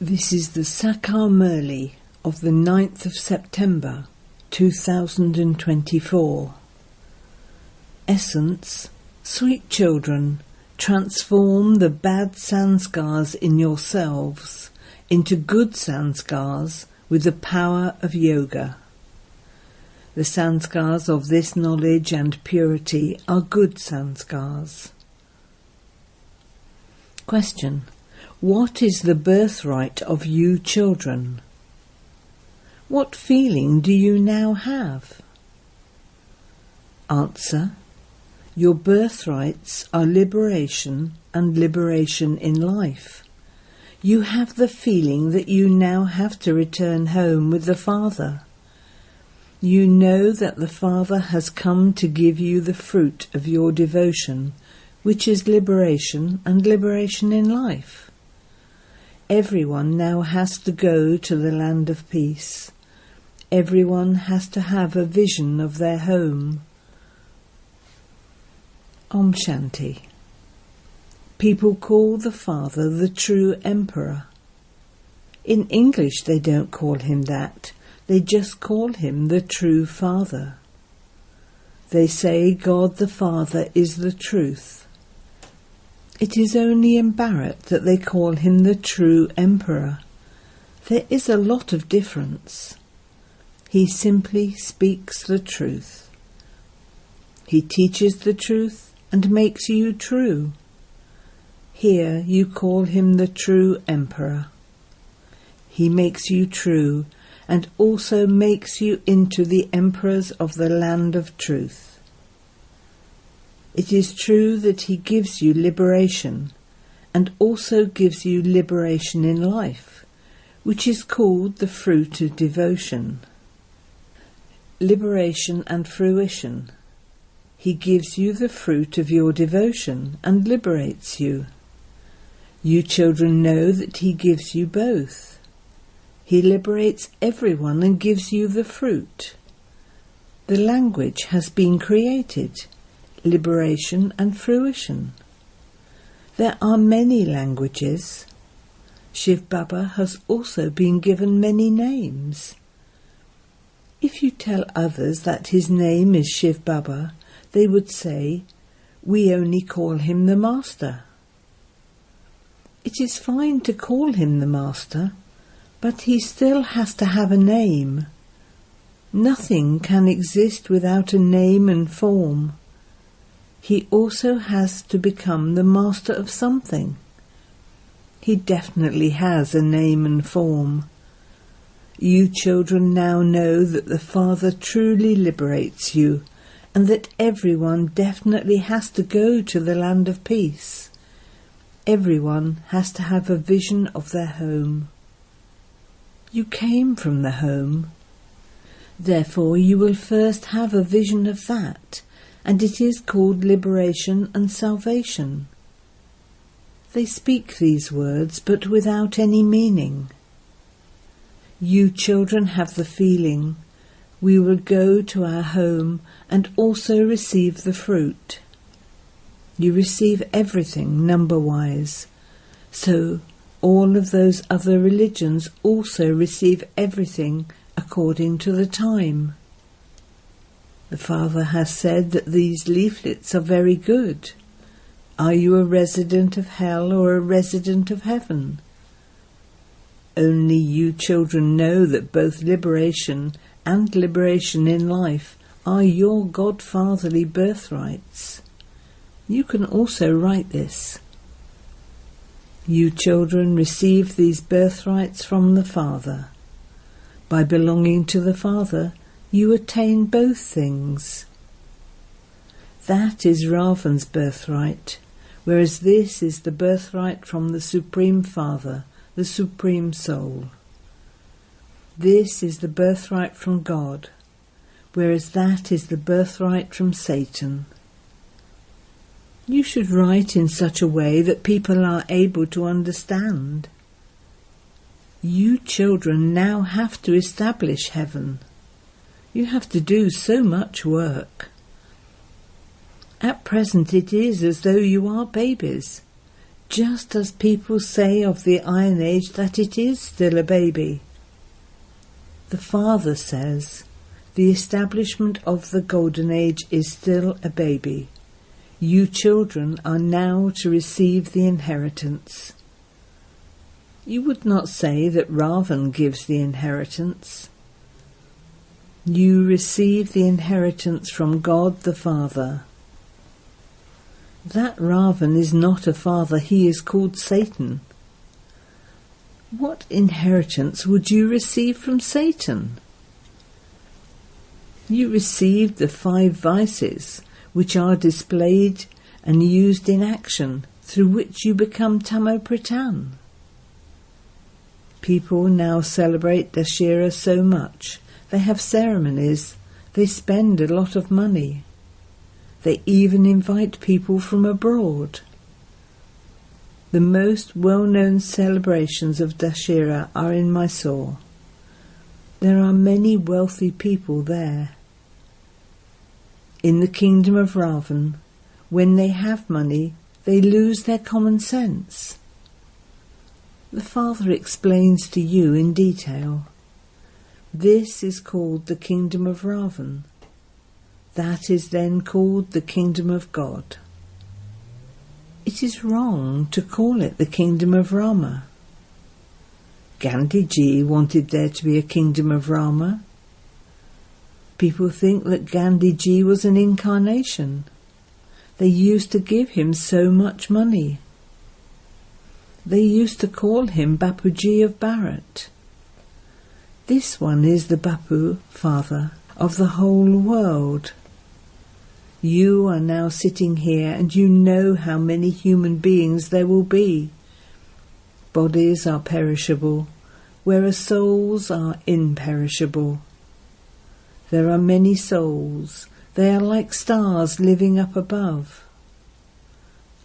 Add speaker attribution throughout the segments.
Speaker 1: This is the Sakar Murli of the 9th of September 2024. Essence: sweet children, transform the bad sanskars in yourselves into good sanskars with the power of yoga. The sanskars of this knowledge and purity are good sanskars. Question: what is the birthright of you children? What feeling do you now have? Answer: your birthrights are liberation and liberation in life. You have the feeling that you now have to return home with the Father. You know that the Father has come to give you the fruit of your devotion, which is liberation and liberation in life. Everyone now has to go to the land of peace. Everyone has to have a vision of their home. Om Shanti. People call the Father the true Emperor. In English they don't call him that, they just call him the true Father. They say God the Father is the truth. It is only in Bharat that they call him the true Emperor. There is a lot of difference. He simply speaks the truth. He teaches the truth and makes you true. Here you call him the true Emperor. He makes you true and also makes you into the emperors of the land of truth. It is true that he gives you liberation and also gives you liberation in life, which is called the fruit of devotion. Liberation and fruition. He gives you the fruit of your devotion and liberates you. You children know that he gives you both. He liberates everyone and gives you the fruit. The language has been created. Liberation and fruition. There are many languages. Shivbaba has also been given many names. If you tell others that his name is Shivbaba, they would say, "We only call him the Master." It is fine to call him the Master, but he still has to have a name. Nothing can exist without a name and form. He also has to become the master of something. He definitely has a name and form. You children now know that the Father truly liberates you and that everyone definitely has to go to the land of peace. Everyone has to have a vision of their home. You came from the home. Therefore you will first have a vision of that, and it is called liberation and salvation. They speak these words, but without any meaning. You children have the feeling, we will go to our home and also receive the fruit. You receive everything number-wise, so all of those other religions also receive everything according to the time. The Father has said that these leaflets are very good. Are you a resident of hell or a resident of heaven? Only you children know that both liberation and liberation in life are your godfatherly birthrights. You can also write this. You children receive these birthrights from the Father. By belonging to the Father, you attain both things. That is Ravan's birthright, whereas this is the birthright from the Supreme Father, the Supreme Soul. This is the birthright from God, whereas that is the birthright from Satan. You should write in such a way that people are able to understand. You children now have to establish heaven. You have to do so much work. At present it is as though you are babies. just as people say of the Iron Age that it is still a baby. The Father says, the establishment of the Golden Age is still a baby. You children are now to receive the inheritance. You would not say that Ravan gives the inheritance. You receive the inheritance from God the Father. That Ravan is not a father, he is called Satan. What inheritance would you receive from Satan? You received the 5 vices which are displayed and used in action, through which you become Tamopratan. People now celebrate Dashera so much. They have ceremonies, they spend a lot of money. They even invite people from abroad. The most well-known celebrations of Dashera are in Mysore. There are many wealthy people there. In the kingdom of Ravan, when they have money, they lose their common sense. The Father explains to you in detail. This is called the kingdom of Ravan. That is then called the kingdom of God. It is wrong to call it the kingdom of Rama. Gandhiji wanted there to be a kingdom of Rama. People think that Gandhiji was an incarnation. They used to give him so much money. They used to call him Bapuji of Bharat. This one is the Bapu, Father, of the whole world. You are now sitting here and you know how many human beings there will be. Bodies are perishable, whereas souls are imperishable. There are many souls. They are like stars living up above.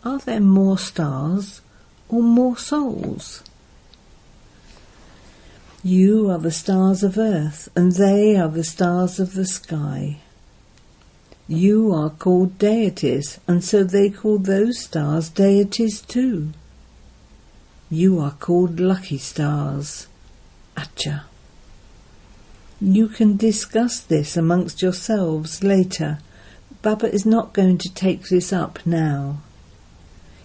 Speaker 1: Are there more stars or more souls? You are the stars of earth, and they are the stars of the sky. You are called deities, and so they call those stars deities too. You are called lucky stars. Acha. You can discuss this amongst yourselves later. Baba is not going to take this up now.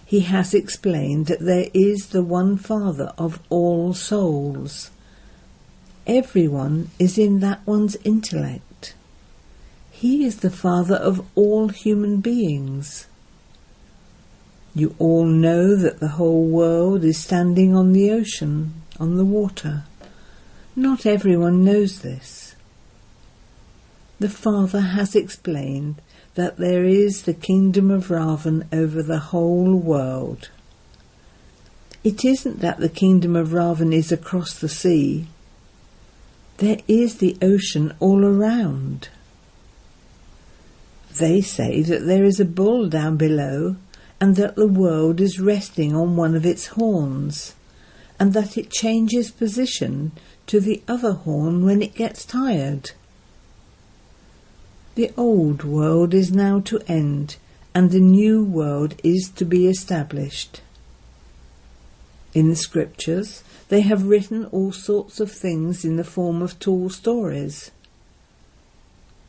Speaker 1: He has explained that there is the one Father of all souls. Everyone is in that one's intellect. He is the Father of all human beings. You all know that the whole world is standing on the ocean, on the water. Not everyone knows this. The Father has explained that there is the kingdom of Ravan over the whole world. It isn't that the kingdom of Ravan is across the sea. There is the ocean all around. They say that there is a bull down below, and that the world is resting on one of its horns, and that it changes position to the other horn when it gets tired. The old world is now to end, and the new world is to be established. In the scriptures, they have written all sorts of things in the form of tall stories.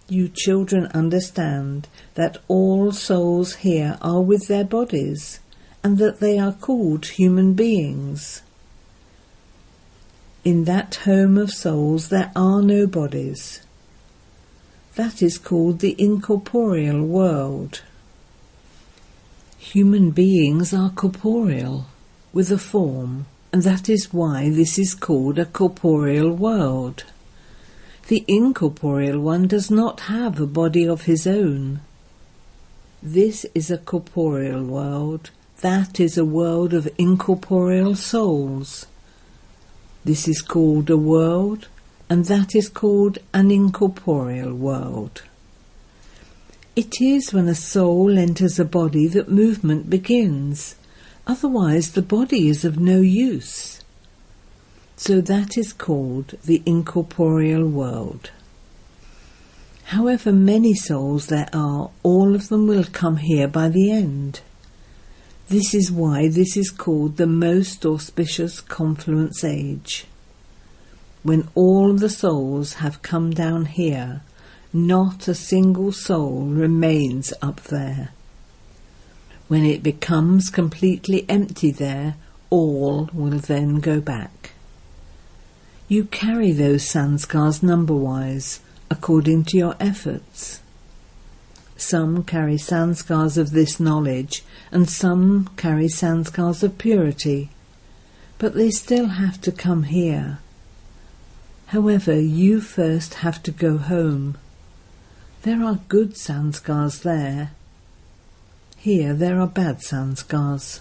Speaker 1: You children understand that all souls here are with their bodies, and that they are called human beings. In that home of souls there are no bodies. That is called the incorporeal world. Human beings are corporeal, with a form, and that is why this is called a corporeal world. The incorporeal one does not have a body of his own. This is a corporeal world. That is a world of incorporeal souls. This is called a world, and that is called an incorporeal world. It is when a soul enters a body that movement begins. Otherwise the body is of no use. So that is called the incorporeal world. However many souls there are, all of them will come here by the end. This is why this is called the most auspicious confluence age. When all the souls have come down here, not a single soul remains up there. When it becomes completely empty there, all will then go back. You carry those sanskars number-wise, according to your efforts. Some carry sanskars of this knowledge, and some carry sanskars of purity, but they still have to come here. However, you first have to go home. There are good sanskars there. Here there are bad sanskars.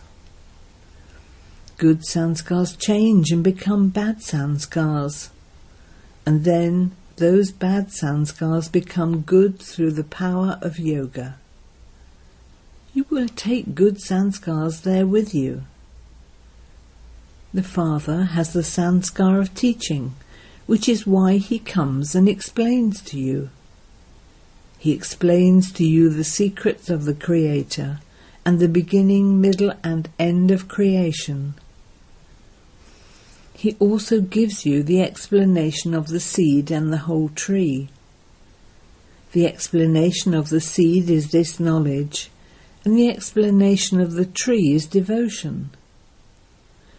Speaker 1: Good sanskars change and become bad sanskars, and then those bad sanskars become good through the power of yoga. You will take good sanskars there with you. The Father has the sanskar of teaching, which is why he comes and explains to you. He explains to you the secrets of the Creator and the beginning, middle and end of creation. He also gives you the explanation of the seed and the whole tree. The explanation of the seed is this knowledge, and the explanation of the tree is devotion.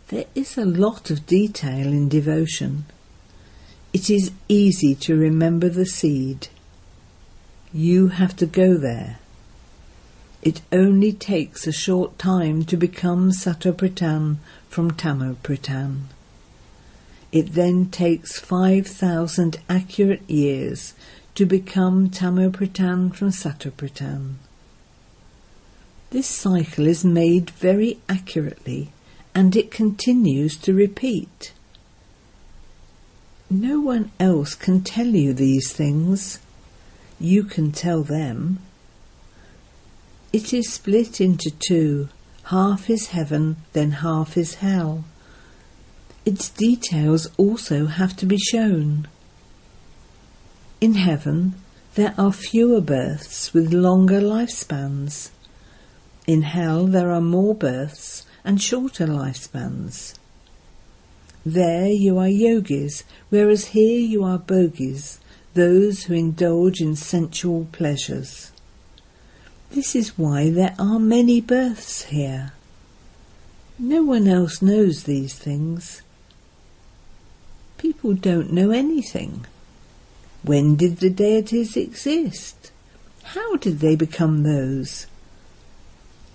Speaker 1: There is a lot of detail in devotion. It is easy to remember the seed. You have to go there. It only takes a short time to become Sattva-pradhan from Tamo-pradhan. It then takes 5,000 accurate years to become Tamo-pradhan from Sattva-pradhan. This cycle is made very accurately, and it continues to repeat. No one else can tell you these things. You can tell them. It is split into two. Half is heaven, then half is hell. Its details also have to be shown. In heaven, there are fewer births with longer lifespans. In hell, there are more births and shorter lifespans. There you are yogis, whereas here you are bogis, those who indulge in sensual pleasures. This is why there are many births here. No one else knows these things. People don't know anything. When did the deities exist? How did they become those?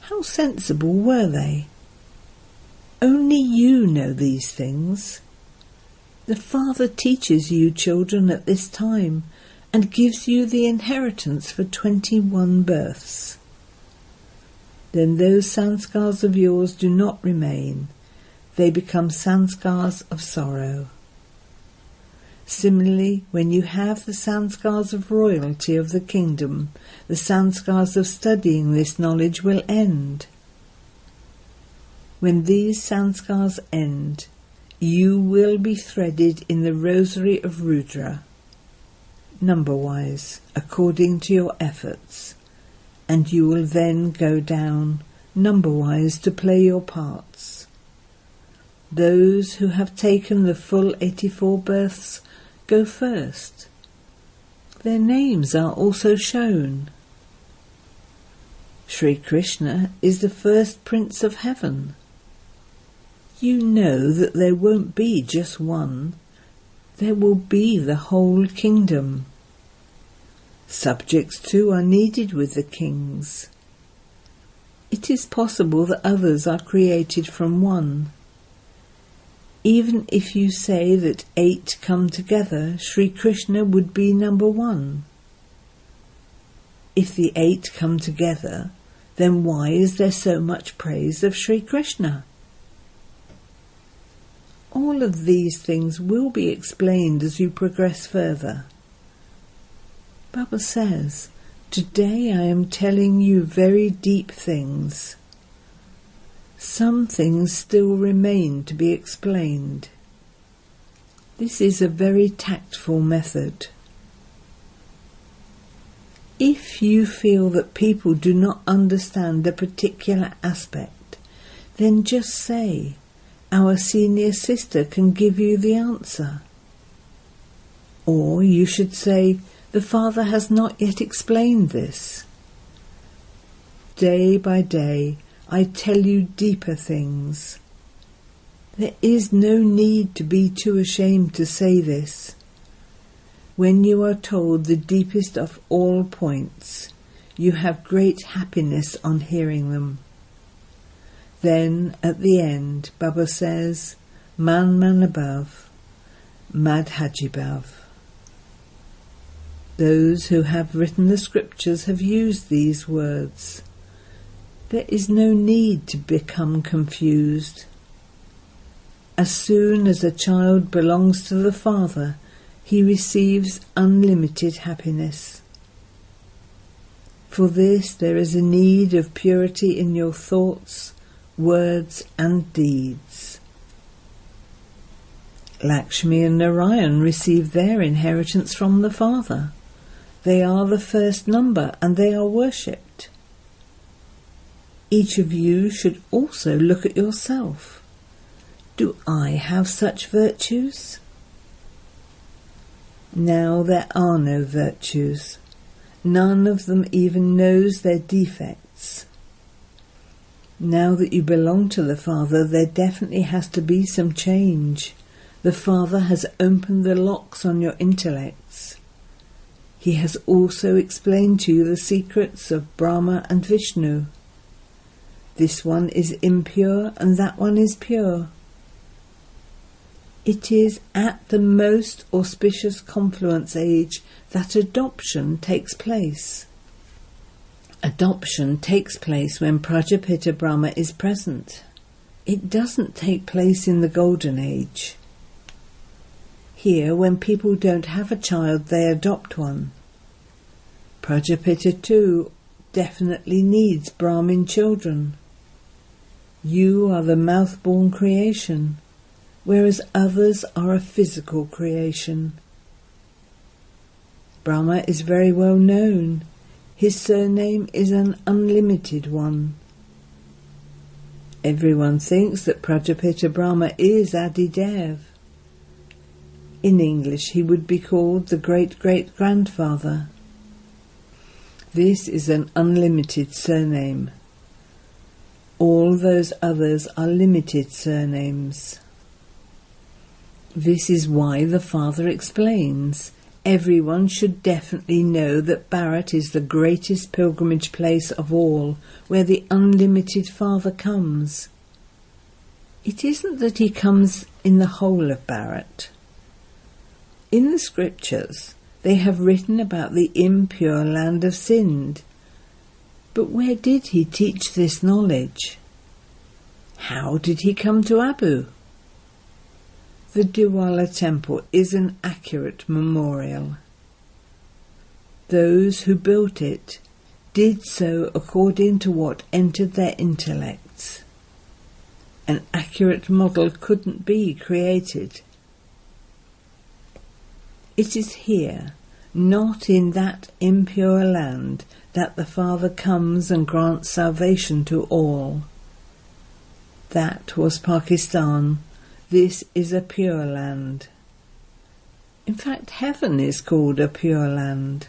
Speaker 1: How sensible were they? Only you know these things. The Father teaches you children at this time and gives you the inheritance for 21 births. Then those sanskars of yours do not remain. They become sanskars of sorrow. Similarly, when you have the sanskars of royalty of the kingdom, the sanskars of studying this knowledge will end. When these sanskars end, you will be threaded in the rosary of Rudra, number-wise, according to your efforts, and you will then go down, number-wise, to play your parts. Those who have taken the full 84 births go first. Their names are also shown. Sri Krishna is the first Prince of Heaven. You know that there won't be just one. There will be the whole kingdom. Subjects too are needed with the kings. It is possible that others are created from one. Even if you say that 8 come together, Sri Krishna would be number 1. If the 8 come together, then why is there so much praise of Sri Krishna? All of these things will be explained as you progress further. Baba says, today I am telling you very deep things. Some things still remain to be explained. This is a very tactful method. If you feel that people do not understand a particular aspect, then just say, "Our senior sister can give you the answer." Or you should say, "The Father has not yet explained this." Day by day, I tell you deeper things. There is no need to be too ashamed to say this. When you are told the deepest of all points, you have great happiness on hearing them. Then, at the end, Baba says, "Man man above, Mad Hajibav." Those who have written the scriptures have used these words. There is no need to become confused. As soon as a child belongs to the Father, he receives unlimited happiness. For this there is a need of purity in your thoughts, words and deeds. Lakshmi and Narayan receive their inheritance from the Father. They are the first number and they are worshipped. Each of you should also look at yourself. Do I have such virtues? Now there are no virtues. None of them even knows their defects. Now that you belong to the Father, there definitely has to be some change. The Father has opened the locks on your intellects. He has also explained to you the secrets of Brahma and Vishnu. This one is impure and that one is pure. It is at the most auspicious confluence age that adoption takes place. Adoption takes place when Prajapita Brahma is present. It doesn't take place in the Golden Age. Here, when people don't have a child, they adopt one. Prajapita too definitely needs Brahmin children. You are the mouth-born creation, whereas others are a physical creation. Brahma is very well known. His surname is an unlimited one. Everyone thinks that Prajapita Brahma is Adidev. In English he would be called the great-great-grandfather. This is an unlimited surname. All those others are limited surnames. This is why the Father explains, everyone should definitely know that Bharat is the greatest pilgrimage place of all, where the unlimited Father comes. It isn't that he comes in the whole of Bharat. In the scriptures, they have written about the impure land of Sindh. But where did he teach this knowledge? How did he come to Abu? The Diwala temple is an accurate memorial. Those who built it did so according to what entered their intellects. An accurate model couldn't be created. It is here, not in that impure land, that the Father comes and grants salvation to all. That was Pakistan. This is a pure land. In fact, heaven is called a pure land.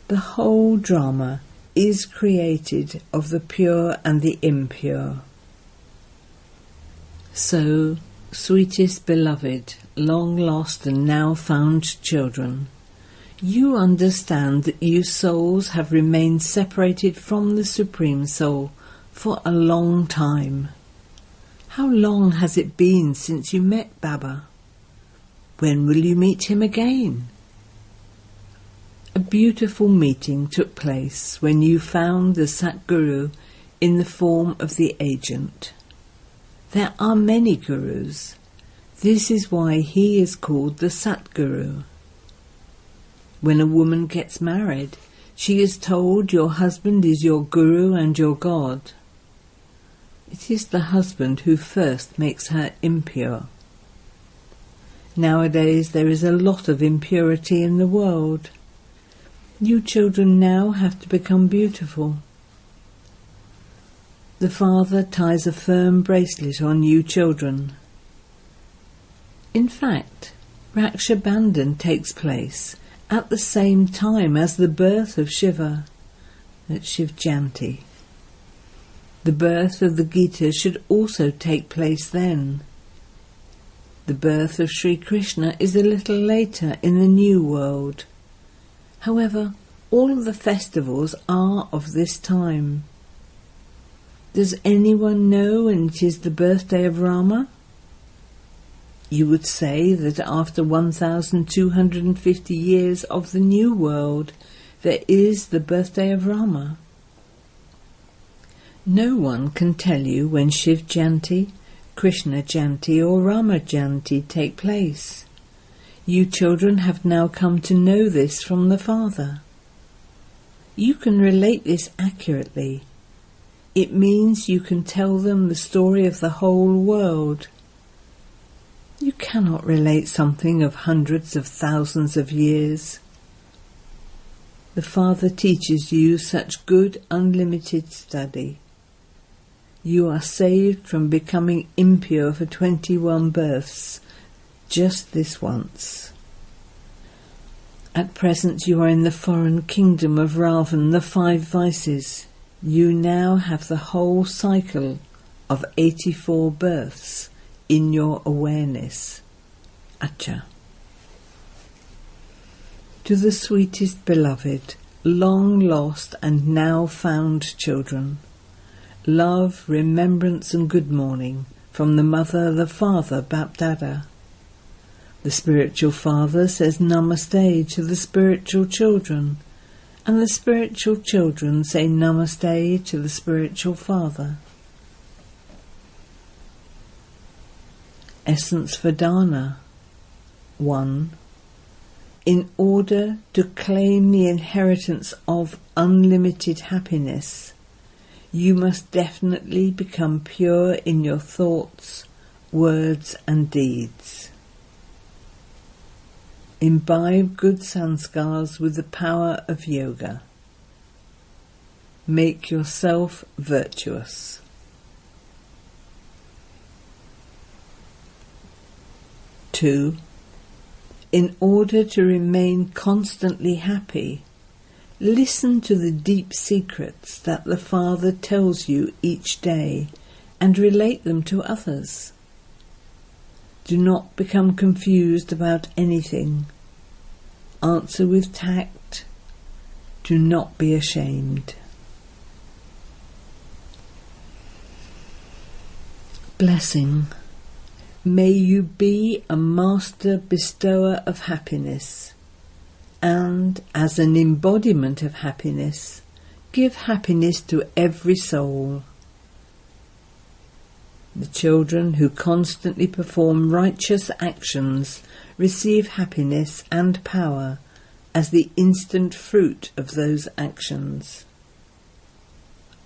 Speaker 1: The whole drama is created of the pure and the impure. So, sweetest beloved, long lost and now found children, you understand that you souls have remained separated from the Supreme Soul for a long time. How long has it been since you met Baba? When will you meet him again? A beautiful meeting took place when you found the Satguru in the form of the agent. There are many gurus. This is why he is called the Satguru. When a woman gets married, she is told your husband is your guru and your God. It is the husband who first makes her impure. Nowadays there is a lot of impurity in the world. You children now have to become beautiful. The Father ties a firm bracelet on you children. In fact, Raksha Bandhan takes place at the same time as the birth of Shiva, at Shiv Jayanti. The birth of the Gita should also take place then. The birth of Sri Krishna is a little later in the New World. However, all of the festivals are of this time. Does anyone know when it is the birthday of Rama? You would say that after 1,250 years of the New World, there is the birthday of Rama. No one can tell you when Shiv Jayanti, Krishna Jayanti or Rama Jayanti take place. You children have now come to know this from the Father. You can relate this accurately. It means you can tell them the story of the whole world. You cannot relate something of hundreds of thousands of years. The Father teaches you such good unlimited study. You are saved from becoming impure for 21 births, just this once. At present you are in the foreign kingdom of Ravan, the 5 vices. You now have the whole cycle of 84 births in your awareness. Acha. To the sweetest beloved, long lost and now found children, love, remembrance and good morning from the Mother, the Father, BapDada. The spiritual Father says Namaste to the spiritual children, and the spiritual children say Namaste to the spiritual Father. Essence for Dana. 1. In order to claim the inheritance of unlimited happiness, you must definitely become pure in your thoughts, words and deeds. Imbibe good sanskars with the power of yoga. Make yourself virtuous. 2. In order to remain constantly happy, listen to the deep secrets that the Father tells you each day and relate them to others. Do not become confused about anything. Answer with tact. Do not be ashamed. Blessing. May you be a master bestower of happiness, and as an embodiment of happiness, give happiness to every soul. The children who constantly perform righteous actions receive happiness and power as the instant fruit of those actions.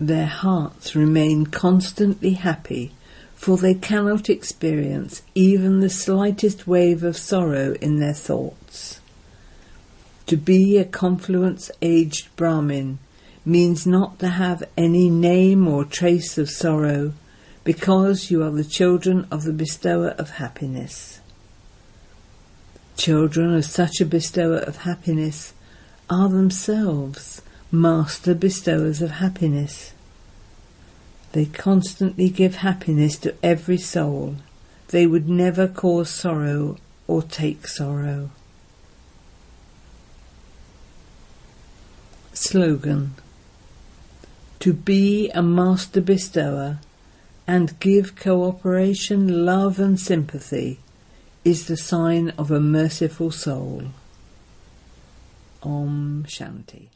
Speaker 1: Their hearts remain constantly happy, for they cannot experience even the slightest wave of sorrow in their thoughts. To be a confluence-aged Brahmin means not to have any name or trace of sorrow, because you are the children of the bestower of happiness. Children of such a bestower of happiness are themselves master bestowers of happiness. They constantly give happiness to every soul. They would never cause sorrow or take sorrow. Slogan. To be a master bestower and give cooperation, love and sympathy is the sign of a merciful soul. Om Shanti.